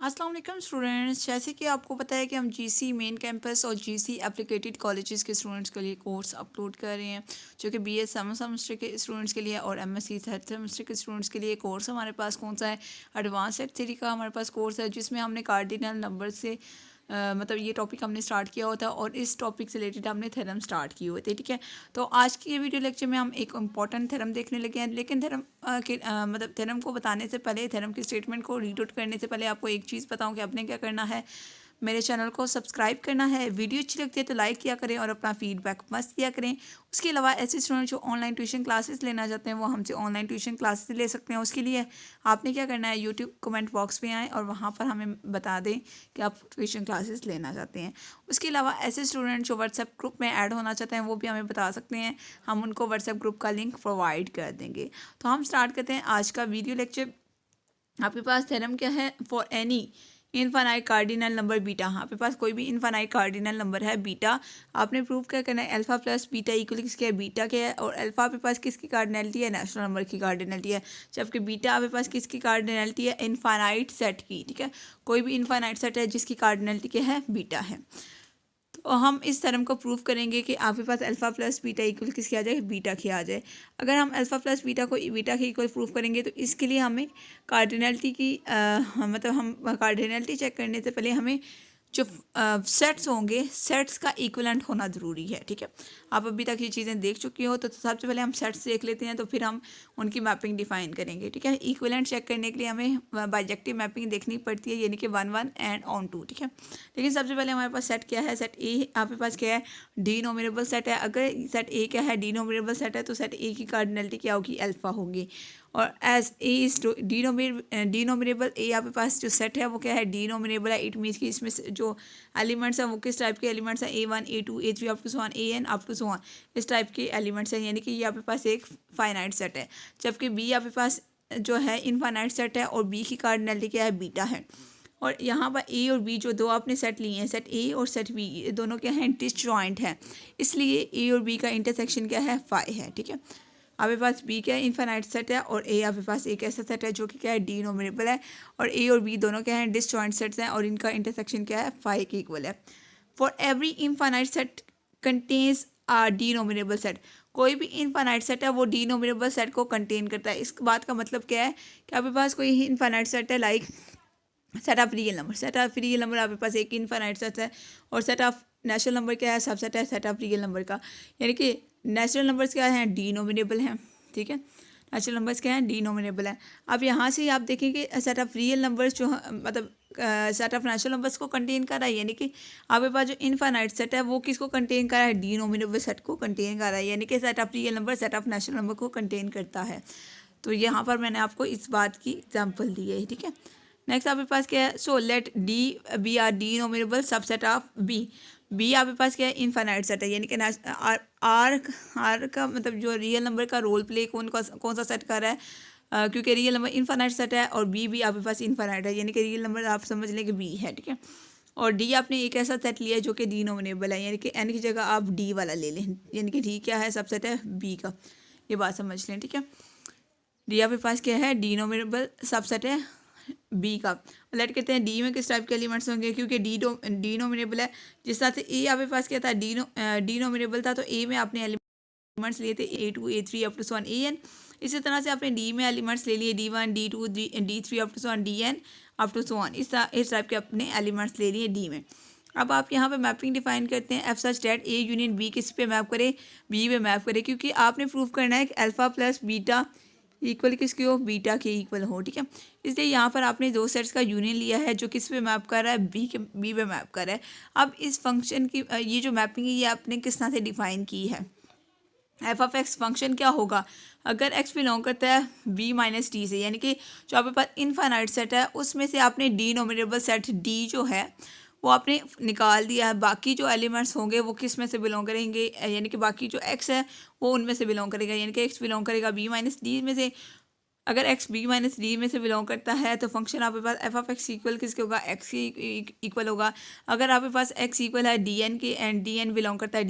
अस्सलाम वालेकुम स्टूडेंट्स। जैसे कि आपको पता है कि हम जीसी मेन कैंपस और जीसी एप्लीकेटेड कॉलेजेस के स्टूडेंट्स के लिए कोर्स अपलोड कर रहे हैं, जो कि बीए सेवन सेमेस्टर के स्टूडेंट्स के लिए और एमएससी थर्ड सेमेस्टर के स्टूडेंट्स के लिए कोर्स हमारे पास कौन सा है, एडवांस सेट थ्री का हमारे पास कोर्स है, जिसमें हमने कार्डिनल नंबर से मतलब ये टॉपिक हमने स्टार्ट किया होता है और इस टॉपिक से रिलेटेड हमने थ्योरम स्टार्ट किए हुए थे। ठीक है, तो आज की ये वीडियो लेक्चर में हम एक इम्पॉर्टेंट थ्योरम देखने लगे हैं। लेकिन थ्योरम मतलब थ्योरम को बताने से पहले, थ्योरम की स्टेटमेंट को रीड आउट करने से पहले आपको एक चीज़ बताऊं कि आपने क्या करना है। मेरे चैनल को सब्सक्राइब करना है, वीडियो अच्छी लगती है तो लाइक किया करें और अपना फीडबैक मस्त दिया करें। उसके अलावा ऐसे स्टूडेंट जो ऑनलाइन ट्यूशन क्लासेस लेना चाहते हैं वो हमसे ऑनलाइन ट्यूशन क्लासेस ले सकते हैं। उसके लिए आपने क्या करना है, यूट्यूब कमेंट बॉक्स में आएँ और वहाँ पर हमें बता दें कि आप ट्यूशन क्लासेस लेना चाहते हैं। उसके अलावा ऐसे स्टूडेंट जो व्हाट्सएप ग्रुप में ऐड होना चाहते हैं वो भी हमें बता सकते हैं, हम उनको व्हाट्सएप ग्रुप का लिंक प्रोवाइड कर देंगे। तो हम स्टार्ट करते हैं आज का वीडियो लेक्चर। आपके पास थ्योरम क्या है, for any infinite cardinal number beta. आपके पास कोई भी इनफाइनाइट कार्डिनल नंबर है बीटा, आपने प्रूव क्या करना है, अल्फा प्लस बीटा इक्वल किसके है, बीटा के है। और अल्फा आपके पास किसकी कार्डिनलिटी है, नेचुरल नंबर की कार्डिनलिटी है, जबकि बीटा आपके पास किसकी कार्डिनलिटी है, इनफाइनाइट सेट की। ठीक है, कोई भी इनफाइनाइट सेट है जिसकी कार्डिनलिटी क्या है, बीटा है। तो हम इस थ्योरम को प्रूव करेंगे कि आपके पास अल्फ़ा प्लस बीटा इक्वल किसके आ जाए, बीटा के आ जाए। अगर हम अल्फ़ा प्लस बीटा को बीटा के इक्वल प्रूव करेंगे तो इसके लिए हमें कार्डिनलिटी की मतलब हम कार्डिनलिटी चेक करने से पहले हमें जो सेट्स होंगे, सेट्स का इक्विवेलेंट होना ज़रूरी है। ठीक है, आप अभी तक ये चीज़ें देख चुकी हो, तो सबसे पहले हम सेट्स देख लेते हैं, तो फिर हम उनकी मैपिंग डिफाइन करेंगे। ठीक है, इक्विवेलेंट चेक करने के लिए हमें बाइजेक्टिव मैपिंग देखनी पड़ती है, यानी कि 1 1 एंड ऑन 2। ठीक है, लेकिन सबसे पहले हमारे पास सेट क्या है, सेट ए आपके पास क्या है, डी नोमिनेबल सेट है। अगर सेट ए क्या है, डी नोमिनेबल सेट है, तो सेट ए की कार्डिनलिटी क्या होगी, अल्फा होगी। और एज ए इज डिनोमिनेबल, ए आपके पास जो सेट है वो क्या है, डिनोमिनेबल है। इट मीन्स कि इसमें जो एलिमेंट्स हैं वो किस टाइप के एलिमेंट्स हैं, A1 A2 A3 up to so on AN up to so on, इस टाइप के एलिमेंट्स हैं, यानी कि ये आपके पास एक फाइनाइट सेट है। जबकि बी आपके पास जो है इनफाइनाइट सेट है और बी की कार्डिनलिटी क्या है, बीटा है। और यहाँ पर ए और बी जो दो आपने सेट लिए हैं, सेट ए और सेट बी, ये दोनों क्या हैं, डिसजॉइंट हैं, इसलिए ए और बी का इंटरसेक्शन क्या है, फाई है। ठीक है, आपके पास बी क्या है, इनफाइनाइट सेट है, और ए आपके पास एक ऐसा सेट है जो कि क्या है, डी नोमिनेबल है, और ए और बी दोनों क्या हैं, डिसजॉइंट सेट्स हैं, और इनका इंटरसेक्शन क्या है, फाई के इक्वल है। For every infinite set contains a denumerable set, कोई भी इनफाइनाइट सेट है वो डी नोमिनेबल सेट को कंटेन करता है। इस बात का मतलब क्या है कि आपके पास कोई इनफाइनाइट सेट है, like set of real number, set of real number आपके पास एक इनफाइनाइट सेट है, और सेट ऑफ नेचुरल नंबर क्या है, सबसेट है सेट ऑफ रियल नंबर का, यानी कि नेचुरल नंबर्स क्या हैं, डी नोमिनेबल हैं। ठीक है, नेचुरल नंबर्स क्या हैं, डी नोमिनेबल हैं। अब यहाँ से आप देखेंगे सेट ऑफ रियल नंबर्स जो मतलब सेट ऑफ नेचुरल नंबर्स को कंटेन कर रहा है, यानी कि आपके पास जो इनफाइनाइट सेट है वो किसको कंटेन कर रहा है, डी नोमिनेबल सेट को कंटेन कर रहा है, यानी कि set of real number set of natural number को कंटेन करता है। तो यहाँ पर मैंने आपको इस बात की एग्जाम्पल दी है। ठीक है, नेक्स्ट आपके पास क्या है, so let d be are denumerable subset of b. B आपके पास क्या है, इनफाइनाइट सेट है, यानी कि आर आर का मतलब जो रियल नंबर का रोल प्ले कौन सा सेट कर रहा है, क्योंकि रियल नंबर इनफाइनाइट सेट है, और बी भी आपके पास इनफाइनाइट है, यानी कि रियल नंबर आप समझ लें कि बी है। ठीक है, और डी आपने एक ऐसा सेट लिया है जो कि डी नोमिनेबल है, यानी कि एन की जगह आप डी वाला ले लें, यानी कि डी क्या है, सबसेट है बी का, ये बात समझ लें। ठीक है, डी आपके पास क्या है, डी नोमिनेबल सबसेट है बी का। लेट कहते हैं डी में किस टाइप के एलिमेंट्स होंगे, क्योंकि डी नोमिनेबल है, जिस तरह से ए आपके पास क्या था, डी नोमिनेबल था, तो ए में आपने एलिमेंट्स लिए थे A2 A3 up to so on AN। इसी तरह से आपने डी में एलिमेंट्स ले लिए D1 D2 D3 up to so on DN up to so on, इस टाइप के अपने एलिमेंट्स ले लिए डी में। अब आप यहाँ पे मैपिंग डिफाइन करते हैं, F such that A union B किस पे मैप करे, बी पे मैप करे, क्योंकि आपने प्रूव करना है कि अल्फा प्लस बीटा इक्वल किसकी हो, बीटा के इक्वल हो। ठीक है, इसलिए यहाँ पर आपने दो सेट्स का यूनियन लिया है जो किस पे मैप कर रहा है, बी पे मैप कर रहा है। अब इस फंक्शन की ये जो मैपिंग है ये आपने किस तरह से डिफाइन की है, एफ ऑफ एक्स फंक्शन क्या होगा, अगर एक्स बिलोंग करता है बी माइनस डी से, यानी कि जो आपके पास इनफाइनाइट सेट है उसमें से आपने डी नोमिनेबल सेट डी जो है वो आपने निकाल दिया है, बाकी जो एलिमेंट्स होंगे वो किस में से बिलोंग करेंगे, यानी कि बाकी जो एक्स है वो उनमें से बिलोंग करेगा, यानी कि एक्स बिलोंग करेगा बी माइनस डी में से। अगर एक्स बी माइनस डी में से बिलोंग करता है तो फंक्शन आपके पास एफ ऑफ एक्स इक्वल किसके होगा, एक्स की इक्वल होगा। अगर आपके पास एक्स इक्वल है डी एन के, एंड डी एन बिलोंग करता है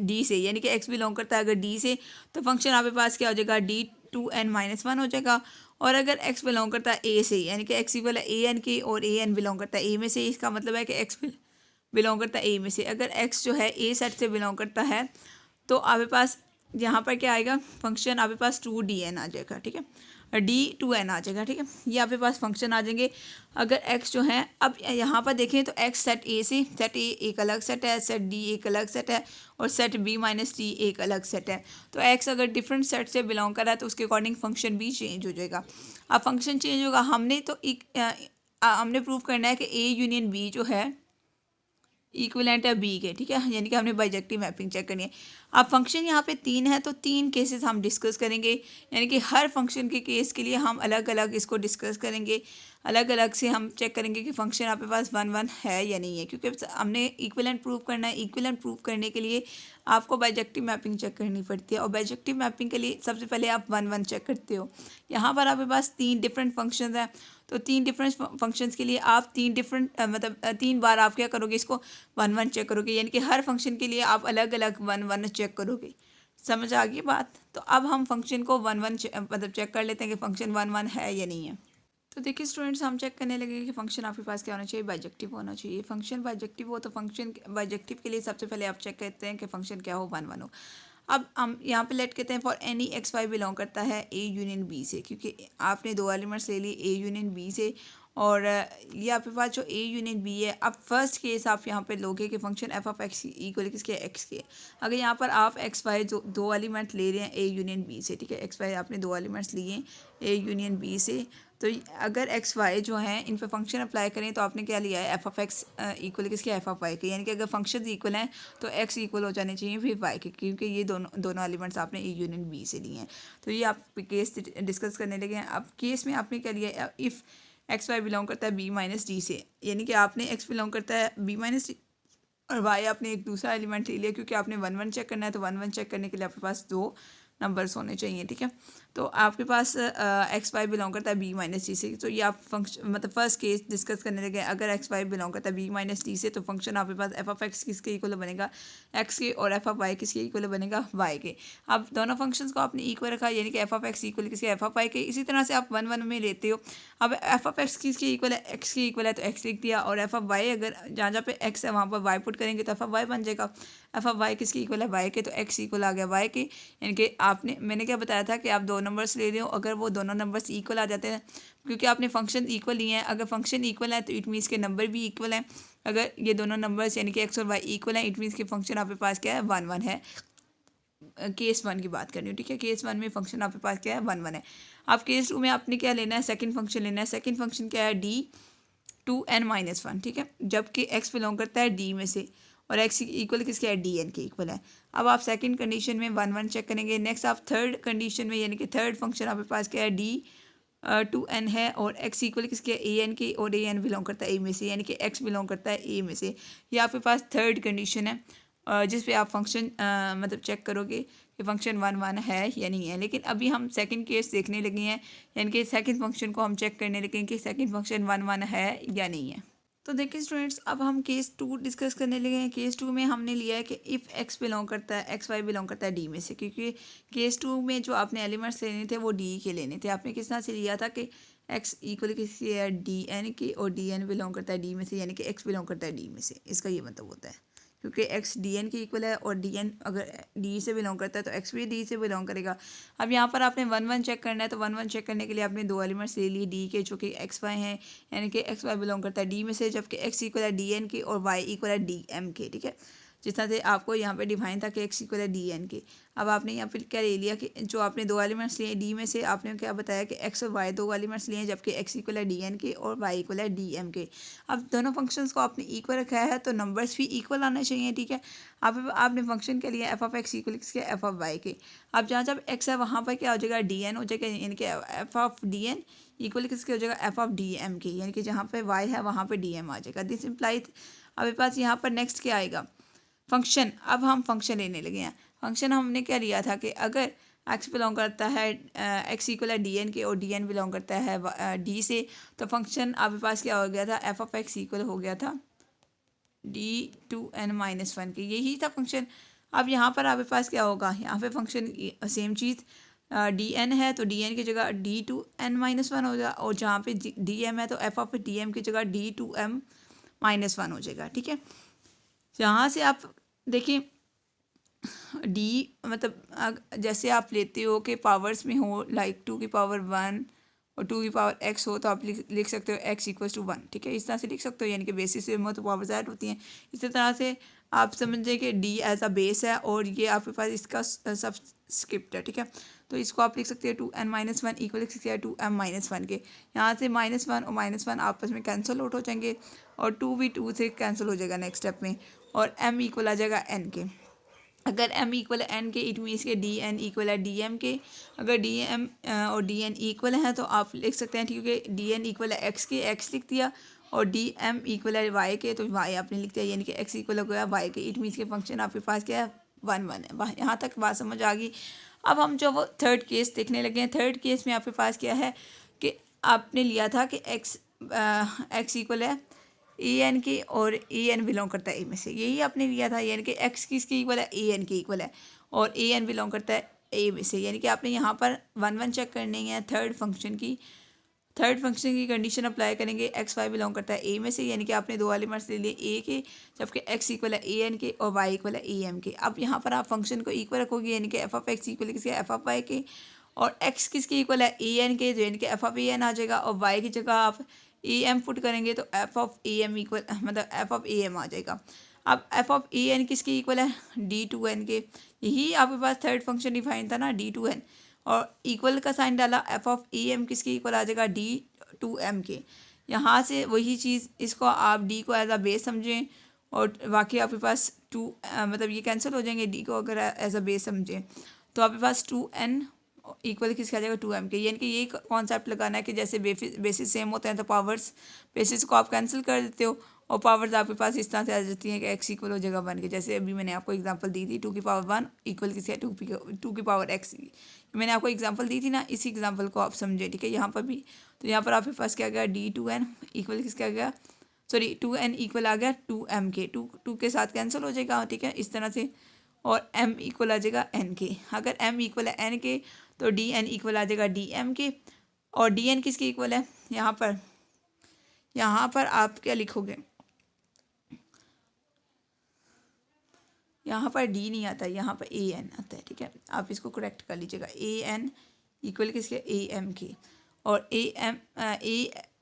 डी से, यानी कि एक्स बिलोंग करता है अगर डी से, तो फंक्शन आपके पास क्या हो जाएगा, D2n-1 हो जाएगा। और अगर एक्स बिलोंग करता है ए से, यानी कि एक्स इक्वल है ए एन के और ए एन बिलोंग करता है ए में से, इसका मतलब है कि एक्स बिलोंग करता है ए में से। अगर एक्स जो है ए सेट से बिलोंग करता है तो आपके पास यहाँ पर क्या आएगा, फंक्शन आपके पास 2dn आ जाएगा, ठीक है, D2n आ जाएगा, ठीक है, ये आपके पास फंक्शन आ जाएंगे अगर x जो है। अब यहाँ पर देखें तो x सेट ए से, सेट ए एक अलग सेट है, सेट डी एक अलग सेट है और सेट बी माइनस डी एक अलग सेट है। तो x अगर डिफरेंट सेट से बिलोंग कर रहा है तो उसके अकॉर्डिंग फंक्शन भी चेंज हो जाएगा। अब फंक्शन चेंज होगा, हमने प्रूव करना है कि ए यूनियन बी जो है इक्विवेलेंट है बी के, ठीक है, यानी कि हमने बाइजेक्टिव मैपिंग चेक करनी है। अब फंक्शन यहाँ पे 3 है तो 3 केसेस हम डिस्कस करेंगे, यानी कि हर फंक्शन के केस के लिए हम अलग अलग इसको डिस्कस करेंगे, अलग अलग से हम चेक करेंगे कि फंक्शन आपके पास 1 1 है या नहीं है, क्योंकि हमने इक्विवेलेंट प्रूव करना है। इक्विवेलेंट प्रूव करने के लिए आपको बाइजेक्टिव मैपिंग चेक करनी पड़ती है और बाइजेक्टिव मैपिंग के लिए सबसे पहले आप 1 1 चेक करते हो। यहाँ पर आपके पास 3 डिफरेंट फंक्शन हैं, तो 3 डिफरेंट फंक्शंस के लिए आप 3 डिफरेंट मतलब 3 बार आप क्या करोगे, इसको 1 1 चेक करोगे, यानी कि हर फंक्शन के लिए आप अलग अलग 1 1 चेक करोगे। समझ आ गई बात? तो अब हम फंक्शन को 1 1 मतलब चेक कर लेते हैं कि फंक्शन 1 1 है या नहीं है। तो देखिए स्टूडेंट्स, हम चेक करने लगे कि फंक्शन आपके पास क्या होना चाहिए, बाइजेक्टिव होना चाहिए। फंक्शन बाइजेक्टिव हो तो फंक्शन बाइजेक्टिव के लिए सबसे पहले आप चेक करते हैं कि फंक्शन क्या हो, 1 1 हो। अब हम यहाँ पे लेट कहते हैं for any X Y belong करता है ए यूनियन बी से, क्योंकि आपने 2 एलिमेंट्स ले लिए ए यूनियन बी से और ये आपके पास जो ए यूनियन बी है। अब फर्स्ट केस आप यहाँ पे लोगे कि function F of x equal किसके, एक्स के। अगर यहाँ पर आप एक्स वाई जो 2 एलिमेंट ले रहे हैं ए यूनियन बी से, ठीक है, एक्स वाई आपने 2 एलिमेंट्स लिए ए यूनियन बी से, तो अगर एक्स वाई जो हैं इन पर फंक्शन अप्लाई करें तो आपने क्या लिया है, एफ ऑफ एक्स इक्वल किसके, एफ ऑफ वाई के, यानी कि अगर फंक्शन इक्वल हैं तो एक्स इक्वल हो जाने चाहिए फिर वाई के, क्योंकि ये दोनों एलिमेंट्स आपने ए यूनियन बी से लिए हैं। तो ये आप केस डिस्कस करने लगे हैं। अब केस में आपने क्या लिया, इफ़ एक्स वाई बिलोंग करता है बी माइनस डी से, यानी कि आपने एक्स बिलोंग करता है बी माइनस डी और वाई आपने एक दूसरा एलिमेंट ले लिया, क्योंकि आपने 1 1 चेक करना है, तो 1 1 चेक करने के लिए आपके पास 2 नंबर्स होने चाहिए, ठीक है। तो आपके पास एक्स वाई बिलोंग करता है बी माइनस डी से, तो ये आप फंक्शन मतलब फर्स्ट केस डिस्कस करने लगे। अगर एक्स वाई बिलोंग करता है बी माइनस डी से तो फंक्शन आपके पास एफ ऑफ एक्स किसके इक्वल बनेगा, एक्स के, और एफ ऑफ वाई किसके इक्वल बनेगा, वाई के। अब दोनों फंक्शंस को आपने इक्वल रखा, यानी कि एफ ऑफ एक्स इक्वल किसके, एफ ऑफ वाई के। इसी तरह से आप 1 1 में लेते हो। अब एफ ऑफ एक्स किसके इक्वल है, एक्स के इक्वल है, तो एक्स लिख दिया, और एफ ऑफ वाई अगर जहाँ जहाँ पे एक्स है वहाँ पर वाई पुट करेंगे तो एफ ऑफ वाई बन जाएगा। एफ ऑफ वाई किसके इक्वल है, वाई के, तो एक्स इक्वल आ गया वाई के। यानी कि मैंने क्या बताया था कि आप 2 नंबर्स ले रहे हो, अगर वो दोनों नंबर्स इक्वल आ जाते हैं, क्योंकि आपने फंक्शन इक्वल लिए हैं, अगर फंक्शन इक्वल है तो इट मीन्स के नंबर भी इक्वल हैं। अगर ये दोनों नंबर्स यानी कि एक्स और वाई इक्वल हैं, इट मीन्स के फंक्शन आपके पास क्या है, 1 1 है। केस 1 की बात करनी हो, ठीक है, केस 1 में फंक्शन आपके पास क्या है, 1 1 है। अब केस 2 में आपने क्या लेना है, सेकंड फंक्शन लेना है। सेकंड फंक्शन क्या है, D2n-1, ठीक है, जबकि x बिलोंग करता है D में से और x इक्वल किसके है, dn के इक्वल है। अब आप सेकंड कंडीशन में 1 1 चेक करेंगे। नेक्स्ट आप थर्ड कंडीशन में, यानी कि थर्ड फंक्शन आपके पास क्या है, D2n है और x इक्वल किसके, an के, और an बिलोंग करता है a में से, यानी कि x बिलोंग करता है a में से। ये आपके पास थर्ड कंडीशन है जिस पे आप फंक्शन मतलब चेक करोगे कि फंक्शन 1 1 है या नहीं है। लेकिन अभी हम सेकंड केस देखने लगे हैं, यानी कि सेकंड फंक्शन को हम चेक करने लगे कि सेकंड फंक्शन 1 1 है या नहीं है। तो देखिए स्टूडेंट्स, अब हम केस 2 डिस्कस करने लगे हैं। केस 2 में हमने लिया है कि इफ़ एक्स बिलोंग करता है, एक्स वाई बिलोंग करता है डी में से, क्योंकि केस 2 में जो आपने एलिमेंट्स लेने थे वो डी के लेने थे। आपने किस तरह से लिया था कि एक्स इक्वल किसी है डी एन के और डी एन बिलोंग करता है डी में से, यानी कि एक्स बिलोंग करता है डी में से। इसका ये मतलब होता है, क्योंकि एक्स डी एन के इक्वल है और डी एन अगर डी से बिलोंग करता है तो एक्स भी डी से बिलोंग करेगा। अब यहाँ पर आपने 1 1 चेक करना है, तो 1 1 चेक करने के लिए आपने 2 एलिमेंट्स ले लिए डी के, जो कि एक्स वाई हैं, यानी कि एक्स वाई बिलोंग करता है डी में से, जबकि एक्स इक्वल है डी एन के और वाई इक्वल है डी एम के, ठीक है। जिस तरह से आपको यहाँ पे डिफाइन था कि एक्स इक्वल है डी एन के। अब आपने यहाँ पे क्या ले लिया कि जो आपने 2 एलिमेंट्स लिए डी में से, आपने क्या बताया कि एक्स और वाई 2 एलिमेंट्स लिए हैं, जबकि एक्स इक्वल है डी एन के और वाई इक्वल है डी एम के। अब दोनों फंक्शंस को आपने इक्वल रखा है तो नंबर्स भी इक्वल आने चाहिए, ठीक है। आपने फंक्शन के लिए एफ ऑफ एक्स इक्वल किसके, एफ ऑफ वाई के। अब जब एक्स है वहाँ पर क्या हो जाएगा, डी एन हो जाएगा, यानी कि F of D N equal किसके हो जाएगा, एफ ऑफ डी एम के, यानी कि जहाँ पे वाई है वहाँ पे डी एम आ जाएगा। दिस इम्प्लाई अब पास यहाँ पर नेक्स्ट क्या आएगा, फंक्शन। अब हम फंक्शन लेने लगे हैं। फंक्शन हमने क्या लिया था कि अगर एक्स बिलोंग करता है, एक्स इक्वल है डी एन के और डी एन बिलोंग करता है डी से, तो फंक्शन आपके पास क्या हो गया था, एफ ऑफ एक्स इक्वल हो गया था D2n-1 के, यही था फंक्शन। अब यहाँ पर आपके पास क्या होगा, यहाँ पे फंक्शन सेम चीज़, डी एन है तो डी एन की जगह D two N minus one हो जाएगा, और जहाँ पे डी एम है तो एफ ऑफ डी एम की जगह D two M minus one हो जाएगा। ठीक है, यहाँ से आप देखिए डी मतलब जैसे आप लेते हो कि पावर्स में हो, लाइक 2 की पावर 1 और 2 की पावर x हो, तो आप लिख सकते हो x इक्वल्स टू 1। ठीक है, इस तरह से लिख सकते हो, यानी कि बेसिस में तो पावर्स ऐड होती हैं। इसी तरह से आप समझें कि d एज अ बेस है और ये आपके पास इसका सबस्क्रिप्ट है। ठीक है, तो इसको आप लिख सकते हैं 2n माइनस वन इक्वल लिख सकते हैं 2m माइनस वन के। यहाँ से -1 और -1 आपस में कैंसिल आउट हो जाएंगे और 2 भी 2 से कैंसिल हो जाएगा नेक्स्ट स्टेप में, और m इक्वल आ जाएगा n के। अगर m इक्वल है n के, इट मीन्स के डी एन इक्वल है डी एम के। अगर डी एम और डी एन इक्वल है तो आप लिख सकते हैं, क्योंकि डी एन इक्वल है x के, x लिख दिया, और डी एम इक्वल है y के, तो y आपने लिख दिया, यानी कि x इक्वल हो गया y के। इट मीन्स के फंक्शन आपके पास क्या है, 1 1 है। यहाँ तक बात समझ आ गई। अब हम जो वो थर्ड केस देखने लगे हैं, थर्ड केस में आपके पास क्या है कि आपने लिया था कि x इक्वल है ए एन के, और ए एन बिलोंग करता है ए में से, यही आपने लिया था, यानी कि एक्स किसके इक्वल है, ए एन के इक्वल है, और ए एन बिलोंग करता है ए में से, यानी कि आपने यहाँ पर 1 1 चेक करनी है। थर्ड फंक्शन की कंडीशन अप्लाई करेंगे, एक्स वाई बिलोंग करता है ए में से, यानी कि आपने दो एलिमेंट्स ले लिए ए के, जबकि एक्स इक्वल है ए एन के और वाई इक्वल है ए एम के। अब यहाँ पर आप फंक्शन को इक्वल रखोगे, यानी कि एफ ऑफ एक्स इक्वल किसके, एफ ऑफ वाई के, और एक्स किसके इक्वल है, ए एन के, जो यानी कि एफ ऑफ ए एन आ जाएगा, और वाई की जगह आप ए एम पुट करेंगे तो F of A M equal मतलब एफ ऑफ ए एम आ जाएगा। अब एफ ऑफ ए एन किसके इक्वल है, डी टू एन के। यही आपके पास थर्ड फंक्शन डिफाइन था ना, डी टू एन, और इक्वल का साइन डाला, एफ ऑफ ए एम किसके इक्वल आ जाएगा, डी टू एम के। यहाँ से वही चीज़, इसको आप डी को एज अ बेस समझें, और बाकी आपके पास मतलब ये कैंसिल हो जाएंगे, डी को अगर एज अ बेस समझें तो आपके पास 2n इक्वल किसके आ जाएगा, 2m के। यानी कि ये कॉन्सेप्ट लगाना है कि जैसे बेसिस सेम होते हैं तो पावर्स बेसिस को आप कैंसिल कर देते हो, और पावर्स आपके पास इस तरह से आ जाती हैं कि x इक्वल हो जाएगा 1 के। जैसे अभी मैंने आपको एग्जांपल दी थी 2 की पावर 1 इक्वल किसके, 2 की पावर x। मैंने आपको एग्जांपल दी थी ना, इसी एग्जांपल को आप समझे। ठीक है, यहाँ पर भी तो यहाँ पर आपके पास क्या गया, d2n इक्वल किसके आ गया, सॉरी 2n इक्वल आ गया 2m के, 2 के साथ कैंसिल हो जाएगा। ठीक है, इस तरह से, और m इक्वल आ जाएगा n के। अगर m इक्वल है n के तो डी एन इक्वल आ जाएगा डी एम के, और डी एन किसके इक्वल है, यहाँ पर आप क्या लिखोगे, यहाँ पर डी नहीं आता, यहाँ पर ए एन आता है। ठीक है, आप इसको करेक्ट कर लीजिएगा, ए एन इक्वल किसके, ए एम के, और ए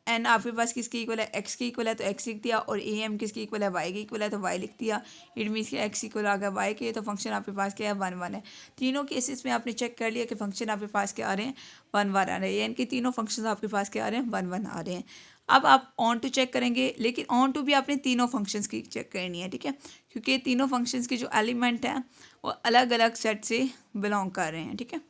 एन आपके पास किसके इक्वल है, एक्स के इक्वल है तो एक्स लिख दिया, और ए एम किसके इक्वल है, वाई के इक्वल है तो वाई लिख दिया। इट मीन्स कि एक्स इक्वल आ गया वाई के, तो फंक्शन आपके पास क्या है, 1 1 है। तीनों केसेस में आपने चेक कर लिया कि फंक्शन आपके पास क्या आ रहे हैं, 1 1 आ रहे हैं, यानी कि तीनों फंक्शन आपके पास क्या आ रहे हैं, 1 1 आ रहे हैं। अब आप ऑन टू चेक करेंगे, लेकिन ऑन टू भी आपने तीनों फंक्शंस की चेक करनी है। ठीक है, क्योंकि तीनों फंक्शंस के जो एलिमेंट हैं वो अलग अलग सेट से बिलोंग कर रहे हैं। ठीक है,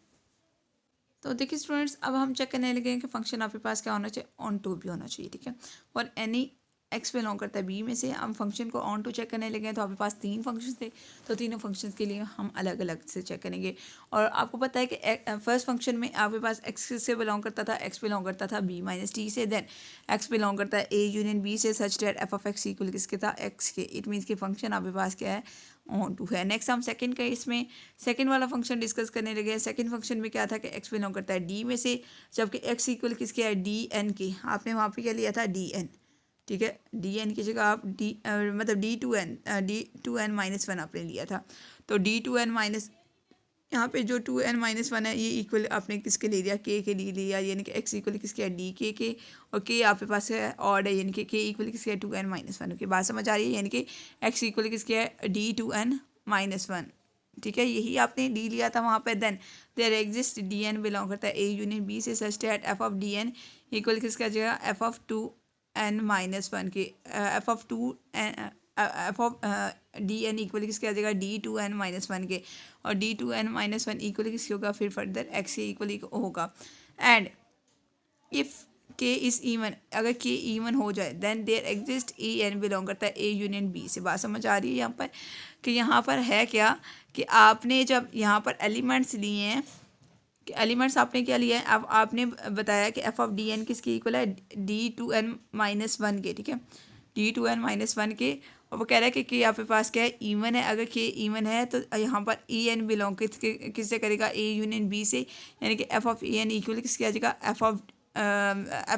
तो देखिए स्टूडेंट्स, अब हम चेक करने लगे हैं कि फंक्शन आपके पास क्या होना चाहिए, ऑन टू भी होना चाहिए। ठीक है, और एनी एक्स बिलोंग करता है बी में से, हम फंक्शन को ऑन टू चेक करने लगे हैं, तो आपके पास 3 फंक्शंस थे, तो तीनों फंक्शंस के लिए हम अलग अलग से चेक करेंगे। और आपको पता है कि फर्स्ट फंक्शन में आपके पास एक्स से बिलोंग करता था, एक्स बिलोंग करता था बी माइनस टी से, देन एक्स बिलोंग करता है ए यूनियन बी से, such that f of x equal किसके था, एक्स के। इट मीन्स कि फंक्शन आपके पास क्या है, ऑन टू है। नेक्स्ट हम सेकंड का इसमें सेकंड वाला फंक्शन डिस्कस करने लगे हैं। सेकंड फंक्शन में क्या था कि एक्स बिलोंग करता है डी में से, जबकि एक्स इक्वल किसके है, डी एन के। आपने वहाँ पे क्या लिया था, डी एन। ठीक है, डी एन की जगह आप मतलब D two N minus one आपने लिया था, तो डी टू एन माइनस, यहाँ पे जो 2n माइनस वन है ये इक्वल आपने किसके ले लिया, के लिए लिया, यानी कि x इक्वल किसके है, डी के, और के आपके पास है ऑड है, यानी कि के इक्वल किसके है, 2n माइनस वन की। बात समझ आ रही है, यानी कि x इक्वल किसके है, d2n माइनस वन। ठीक है, यही आपने डी लिया था वहाँ पे। Then there exist d n belong करता है ए यूनियन बी से, such that f of D N equal किसका जगह, f of 2n minus one के, f of D N equal किसके आ जाएगा, d2n माइनस वन के, और d2n माइनस वन इक्वल किसके होगा, फिर फर्दर x के इक्वल होगा। And if K is even, अगर के इवन हो जाए, then there exist A N belong करता है ए यूनियन बी से। बात समझ आ रही है यहाँ पर कि यहाँ पर है क्या कि आपने जब यहाँ पर एलिमेंट्स लिए हैं, कि एलिमेंट्स आपने क्या लिया है, अब आपने बताया कि एफ ऑफ डी एन किसके इक्वल है, d2n माइनस वन के। ठीक है, D2n-1 के, और वो कह रहा है कि यहाँ पे पास क्या है, इवन है। अगर के इवन है तो यहाँ पर ई एन बिलोंग किससे करेगा, ए यूनियन बी से, यानी कि F of A n equal किसके आ जाएगा, f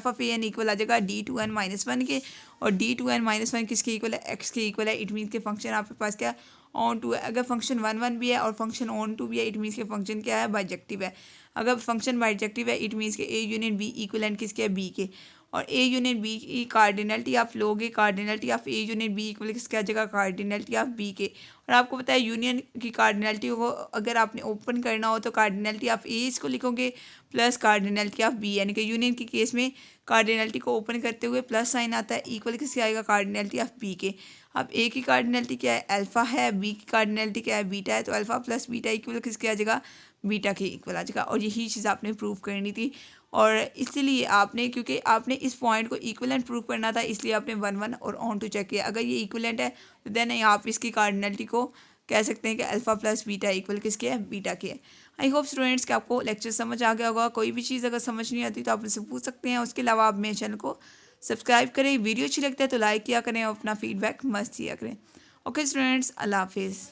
of A n equal आ जाएगा D2n-1 के, और D2n-1 किसके इक्वल है, एक्स के इक्वल है। इट मीन्स के फंक्शन आपके पास क्या ऑन टू है। अगर फंक्शन 1 1 भी है और फंक्शन ऑन टू भी है, इट मीन्स के फंक्शन क्या है, बाइजेक्टिव है। अगर फंक्शन बाइजेक्टिव है, इट मीन्स के ए यूनियन बी इक्वलेंट किसके है, बी के, और ए यूनियन बी की कार्डिनलिटी आप लोगे, cardinality of A union B equal किसके आ जाएगा, कार्डिनलिटी ऑफ बी के। और आपको पता है यूनियन की कार्डिनलिटी को अगर आपने ओपन करना हो तो कार्डिनलिटी ऑफ ए इसको लिखोगे प्लस कार्डिनलिटी ऑफ बी, यानी कि यूनियन के केस में कार्डिनलिटी को ओपन करते हुए प्लस साइन आता है, इक्वल किसके आएगा, कार्डिनलिटी ऑफ बी के। अब ए की कार्डिनलिटी क्या है, अल्फा है, बी की कार्डिनलिटी क्या है, बीटा है, तो अल्फा प्लस बीटा इक्वल किसके आ जाएगा, बीटा के इक्वल आ जाएगा। और यही चीज़ आपने प्रूव करनी थी, और इसलिए आपने, क्योंकि आपने इस पॉइंट को इक्विवेलेंट प्रूव करना था, इसलिए आपने 1 1 और ऑन टू चेक किया। अगर ये इक्विवेलेंट है तो देन आप इसकी कार्डिनलिटी को कह सकते हैं कि अल्फा प्लस बीटा इक्वल किसके है, बीटा के है। आई होप स्टूडेंट्स कि आपको लेक्चर समझ आ गया होगा। कोई भी चीज़ अगर समझ नहीं आती तो आप मुझसे पूछ सकते हैं। उसके अलावा आप मेरे चैनल को सब्सक्राइब करें, वीडियो अच्छी लगता है तो लाइक किया करें और अपना फीडबैक मस्त दिया करें। ओके स्टूडेंट्स, अल्लाह हाफिज़।